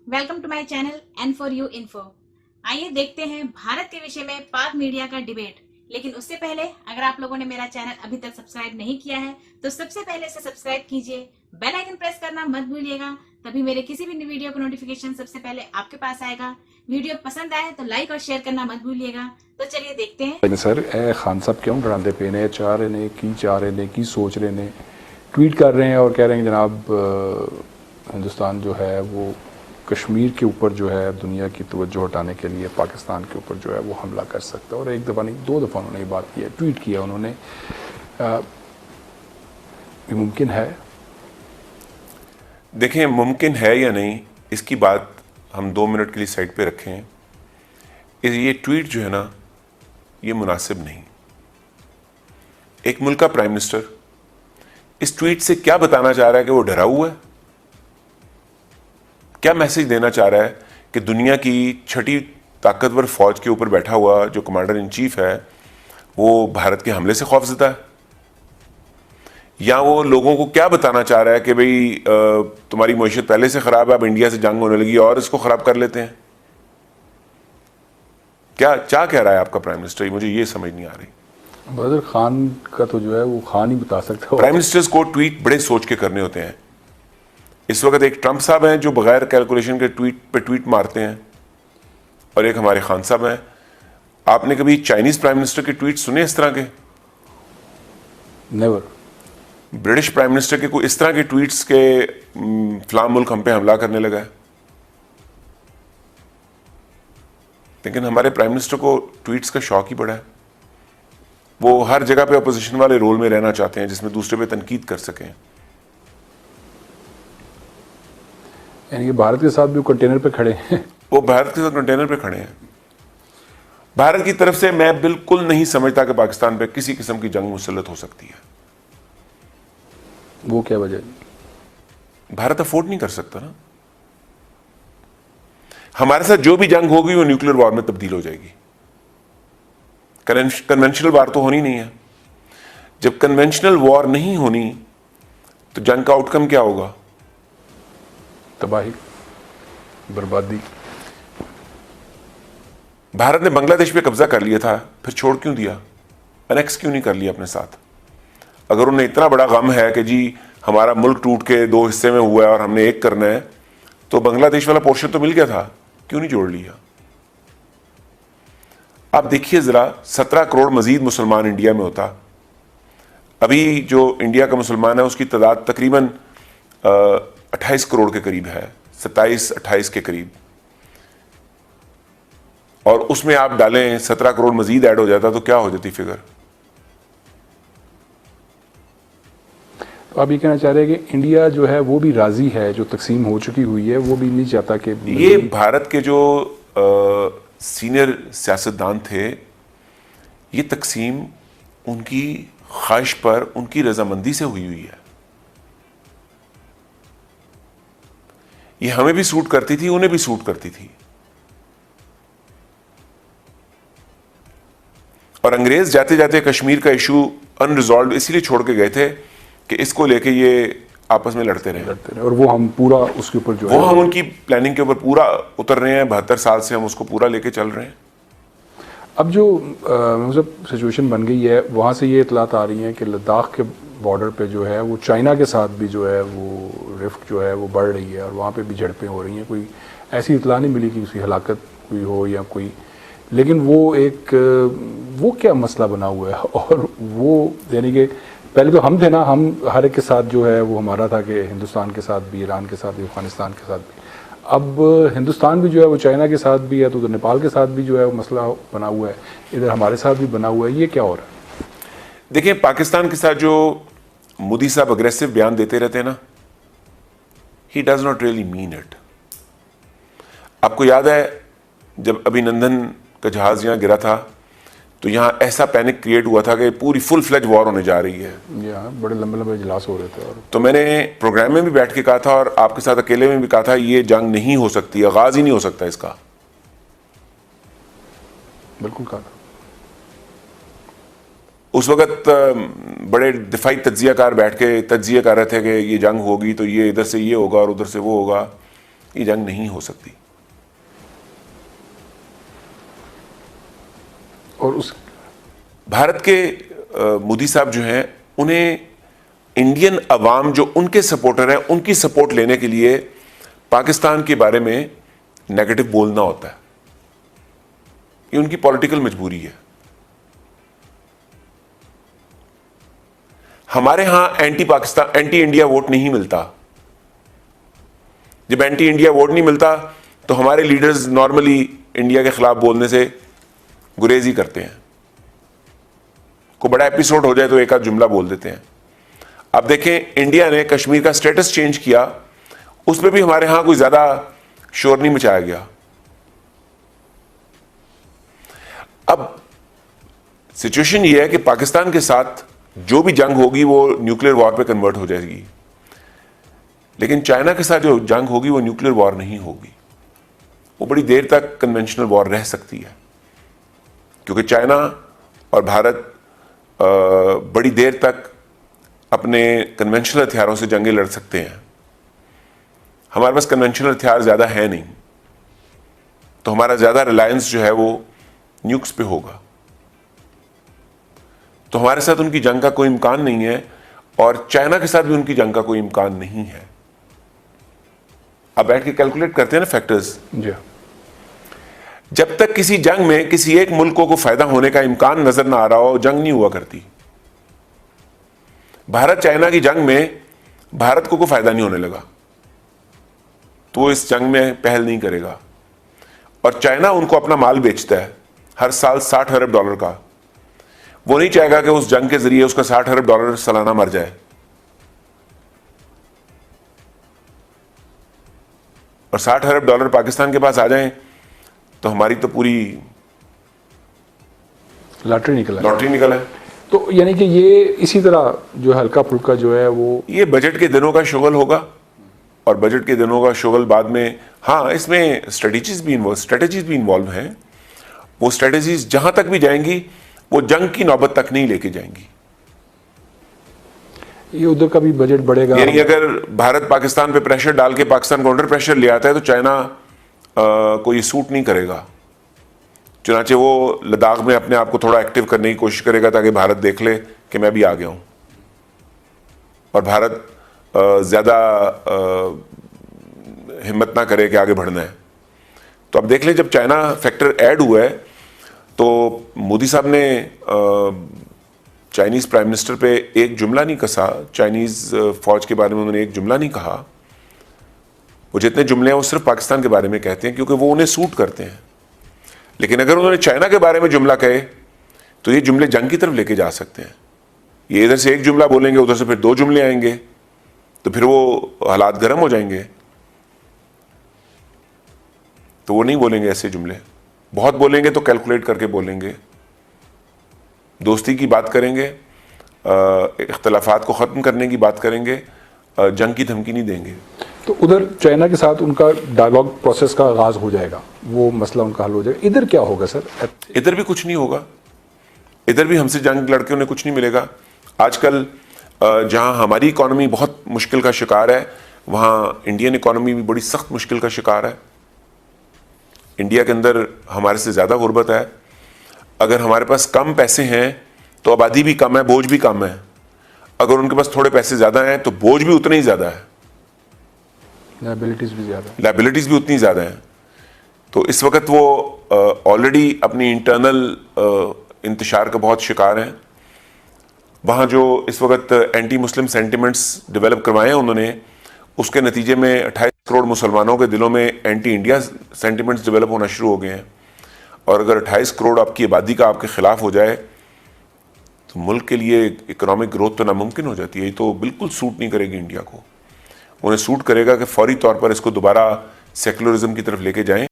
Welcome to my channel N for you info. आइए देखते हैं भारत के विषय में पाक मीडिया का डिबेट। लेकिन उससे पहले अगर आप लोगों ने मेरा चैनल अभी तक सब्सक्राइब नहीं किया है तो सबसे पहले इसे सब्सक्राइब कीजिए, बेल आइकन प्रेस करना मत भूलिएगा, तभी मेरे किसी भी वीडियो का नोटिफिकेशन सबसे पहले आपके पास आएगा। वीडियो पसंद आए तो लाइक और शेयर करना मत भूलिएगा। तो चलिए देखते हैं। सर खान साहब क्यों डराते पे ने चाह रहे ने की चाह रहे ने की सोच रहे ने ट्वीट कर रहे हैं और कह रहे हैं जनाब हिंदुस्तान जो है वो कश्मीर के ऊपर जो है दुनिया की तवज्जो हटाने के लिए पाकिस्तान के ऊपर जो है वो हमला कर सकता है। और एक दफ़ा नहीं 2 दफ़ा उन्होंने ये बात की है, ट्वीट किया उन्होंने। ये मुमकिन है? देखें, मुमकिन है या नहीं इसकी बात हम 2 मिनट के लिए साइड पे रखें। ये ट्वीट जो है ना, ये मुनासिब नहीं। एक मुल्क का प्राइम मिनिस्टर इस ट्वीट से क्या बताना चाह रहा है कि वो डरा हुआ है? क्या मैसेज देना चाह रहा है कि दुनिया की 6ठी ताकतवर फौज के ऊपर बैठा हुआ जो कमांडर इन चीफ है वो भारत के हमले से खौफजदा है? या वो लोगों को क्या बताना चाह रहा है कि भाई तुम्हारी मईशत पहले से खराब है, अब इंडिया से जंग होने लगी और इसको खराब कर लेते हैं? क्या क्या कह रहा है आपका प्राइम मिनिस्टर? मुझे ये समझ नहीं आ रही। बदर खान का तो जो है वो खान ही बता सकता है। प्राइम मिनिस्टर्स को ट्वीट बड़े सोच के करने होते हैं। इस वक्त एक ट्रंप साहब हैं जो बगैर कैलकुलेशन के ट्वीट पे ट्वीट मारते हैं, और एक हमारे खान साहब हैं। आपने कभी चाइनीज प्राइम मिनिस्टर के ट्वीट सुने इस तरह के? नेवर। ब्रिटिश प्राइम मिनिस्टर के कोई इस तरह के ट्वीट्स के फलां मुल्क हम पे हमला करने लगा है? लेकिन हमारे प्राइम मिनिस्टर को ट्वीट्स का शौक ही बड़ा है। वो हर जगह पे अपोजिशन वाले रोल में रहना चाहते हैं जिसमें दूसरे पे तनकीद कर सकें। यानी कि भारत के साथ भी कंटेनर पे खड़े हैं। वो भारत के साथ कंटेनर पे खड़े हैं। भारत की तरफ से मैं बिल्कुल नहीं समझता कि पाकिस्तान पे किसी किस्म की जंग मुसल्लत हो सकती है। वो क्या वजह? भारत अफोर्ड नहीं कर सकता ना। हमारे साथ जो भी जंग होगी वो न्यूक्लियर वॉर में तब्दील हो जाएगी। कन्वेंशनल वॉर तो होनी नहीं है। जब कन्वेंशनल वॉर नहीं होनी तो जंग का आउटकम क्या होगा? तबाही, बर्बादी। भारत ने बांग्लादेश पे कब्जा कर लिया था, फिर छोड़ क्यों दिया? अनेक्स क्यों नहीं कर लिया अपने साथ? अगर उन्हें इतना बड़ा गम है कि जी हमारा मुल्क टूट के 2 हिस्से में हुआ है और हमने एक करना है, तो बांग्लादेश वाला पोर्शन तो मिल गया था, क्यों नहीं जोड़ लिया? आप देखिए जरा, 17 करोड़ मजीद मुसलमान इंडिया में होता। अभी जो इंडिया का मुसलमान है उसकी तादाद तकरीबन 28 करोड़ के करीब है, 27-28 के करीब। और उसमें आप डालें 17 करोड़ मजीद ऐड हो जाता तो क्या हो जाती फिगर? तो आप ये कहना चाह रहे हैं कि इंडिया जो है वो भी राजी है, जो तकसीम हो चुकी हुई है वो भी नहीं चाहता कि ये भारत के जो सीनियर सियासतदान थे, ये तकसीम उनकी ख्वाहिश पर, उनकी रजामंदी से हुई हुई है। ये हमें भी सूट करती थी, उन्हें भी सूट करती थी। और अंग्रेज जाते जाते कश्मीर का इशू अनरिजॉल्व इसीलिए छोड़ के गए थे कि इसको लेके ये आपस में लड़ते रहे। और वो हम पूरा उसके ऊपर जो वो हम उनकी प्लानिंग के ऊपर पूरा उतर रहे हैं। 72 साल से हम उसको पूरा लेके चल रहे हैं। अब जो मतलब सिचुएशन बन गई है, वहाँ से ये इतलात आ रही हैं कि लद्दाख के बॉर्डर पे जो है वो चाइना के साथ भी जो है वो रिफ्ट जो है वो बढ़ रही है और वहाँ पे भी झड़पें हो रही हैं। कोई ऐसी इतला नहीं मिली कि उसकी हलाकत हुई हो या कोई, लेकिन वो क्या मसला बना हुआ है। और वो यानी कि पहले तो हम थे ना, हम हर एक के साथ जो है वो हमारा था कि हिंदुस्तान के साथ भी, ईरान के साथ भी, अफगानिस्तान के साथ भी। अब हिंदुस्तान भी जो है वो चाइना के साथ भी है, तो उधर नेपाल के साथ भी जो है वो मसला बना हुआ है, इधर हमारे साथ भी बना हुआ है। ये क्या हो रहा है? देखिए, पाकिस्तान के साथ जो मोदी साहब अग्रेसिव बयान देते रहते हैं ना, he does not really mean it. आपको याद है जब अभिनंदन का जहाज यहाँ गिरा था तो यहाँ ऐसा पैनिक क्रिएट हुआ था कि पूरी फुल फ्लेज वॉर होने जा रही है। यहाँ बड़े लंबे लंबे इजलास हो रहे थे। और तो मैंने प्रोग्राम में भी बैठ के कहा था और आपके साथ अकेले में भी कहा था, ये जंग नहीं हो सकती, आगाज ही नहीं हो सकता इसका। बिल्कुल कहा था। उस वक्त बड़े दिफाई तज्जियाकार बैठ के तज्जिया कर रहे थे कि ये जंग होगी तो ये इधर से ये होगा और उधर से वो होगा। ये जंग नहीं हो सकती। और उस भारत के मोदी साहब जो हैं, उन्हें इंडियन अवाम जो उनके सपोर्टर हैं, उनकी सपोर्ट लेने के लिए पाकिस्तान के बारे में नेगेटिव बोलना होता है। ये उनकी पॉलिटिकल मजबूरी है। हमारे यहां anti Pakistan, anti India vote नहीं मिलता। जब एंटी इंडिया वोट नहीं मिलता तो हमारे लीडर्स नॉर्मली इंडिया के खिलाफ बोलने से गुरेज ही करते हैं। को बड़ा एपिसोड हो जाए तो एक आध जुमला बोल देते हैं। अब देखें, इंडिया ने कश्मीर का स्टेटस चेंज किया, उसमें भी हमारे यहां कोई ज्यादा शोर नहीं मचाया गया। अब सिचुएशन यह है कि पाकिस्तान के साथ जो भी जंग होगी वो न्यूक्लियर वॉर पे कन्वर्ट हो जाएगी, लेकिन चाइना के साथ जो जंग होगी वो न्यूक्लियर वॉर नहीं होगी। वो बड़ी देर तक कन्वेंशनल वॉर रह सकती है, क्योंकि चाइना और भारत बड़ी देर तक अपने कन्वेंशनल हथियारों से जंगें लड़ सकते हैं। हमारे पास कन्वेंशनल हथियार ज़्यादा है नहीं, तो हमारा ज़्यादा रिलायंस जो है वो न्यूक्स पे होगा। तो हमारे साथ उनकी जंग का कोई इम्कान नहीं है, और चाइना के साथ भी उनकी जंग का कोई इम्कान नहीं है। अब बैठ के कैलकुलेट करते हैं ना फैक्टर्स। जी, जब तक किसी जंग में किसी एक मुल्क को फायदा होने का इम्कान नजर ना आ रहा हो, जंग नहीं हुआ करती। भारत चाइना की जंग में भारत को कोई फायदा नहीं होने लगा तो वो इस जंग में पहल नहीं करेगा। और चाइना उनको अपना माल बेचता है हर साल $60 अरब का। वो नहीं चाहेगा कि उस जंग के जरिए उसका $60 अरब सालाना मर जाए। और $60 अरब पाकिस्तान के पास आ जाएं तो हमारी तो पूरी लॉटरी निकला है। तो यानी कि ये इसी तरह जो हल्का फुल्का जो है वो ये बजट के दिनों का शुगल होगा, और बजट के दिनों का शुगल बाद में, हाँ, इसमें स्ट्रेटेजीज भी इन्वॉल्व हैं। वो स्ट्रेटेजीज जहां तक भी जाएंगी वो जंग की नौबत तक नहीं लेके जाएंगी। ये उधर का भी बजट बढ़ेगा। यानी अगर भारत पाकिस्तान पे प्रेशर डाल के पाकिस्तान को अंडर प्रेशर ले आता है तो चाइना को ये सूट नहीं करेगा। चुनाचे वो लद्दाख में अपने आप को थोड़ा एक्टिव करने की कोशिश करेगा ताकि भारत देख ले कि मैं भी आ गया हूं, और भारत ज्यादा हिम्मत ना करे कि आगे बढ़ना है। तो अब देख लें, जब चाइना फैक्टर ऐड हुआ है तो मोदी साहब ने चाइनीज प्राइम मिनिस्टर पे एक जुमला नहीं कसा, चाइनीज फौज के बारे में उन्होंने एक जुमला नहीं कहा। वो जितने जुमले हैं वो सिर्फ पाकिस्तान के बारे में कहते हैं क्योंकि वो उन्हें सूट करते हैं। लेकिन अगर उन्होंने चाइना के बारे में जुमला कहे तो ये जुमले जंग की तरफ लेके जा सकते हैं। ये इधर से एक जुमला बोलेंगे, उधर से फिर 2 जुमले आएंगे, तो फिर वो हालात गर्म हो जाएंगे। तो वो नहीं बोलेंगे ऐसे जुमले। बहुत बोलेंगे तो कैलकुलेट करके बोलेंगे, दोस्ती की बात करेंगे, इख्तलाफात को ख़त्म करने की बात करेंगे, जंग की धमकी नहीं देंगे। तो उधर चाइना के साथ उनका डायलॉग प्रोसेस का आगाज हो जाएगा, वो मसला उनका हल हो जाएगा। इधर क्या होगा सर? इधर भी कुछ नहीं होगा। इधर भी हमसे जंग लड़के उन्हें कुछ नहीं मिलेगा। आजकल जहां हमारी इकॉनमी बहुत मुश्किल का शिकार है, वहां इंडियन इकॉनमी भी बड़ी सख्त मुश्किल का शिकार है। इंडिया के अंदर हमारे से ज़्यादा गुर्बत है। अगर हमारे पास कम पैसे हैं तो आबादी भी कम है, बोझ भी कम है। अगर उनके पास थोड़े पैसे ज़्यादा हैं तो बोझ भी उतना ही ज़्यादा है, लायबिलिटीज़ भी उतनी ज़्यादा हैं। तो इस वक्त वो ऑलरेडी अपनी इंटरनल इंतशार का बहुत शिकार हैं। वहाँ जो इस वक्त एंटी मुस्लिम सेंटिमेंट्स डेवलप करवाए हैं उन्होंने, उसके नतीजे में 28 करोड़ मुसलमानों के दिलों में एंटी इंडिया सेंटिमेंट्स डेवलप होना शुरू हो गए हैं। और अगर 28 करोड़ आपकी आबादी का आपके खिलाफ हो जाए तो मुल्क के लिए इकोनॉमिक ग्रोथ तो नामुमकिन हो जाती है। ये तो बिल्कुल सूट नहीं करेगी इंडिया को। उन्हें सूट करेगा कि फौरी तौर पर इसको दोबारा सेकुलरिज्म की तरफ लेके जाएं।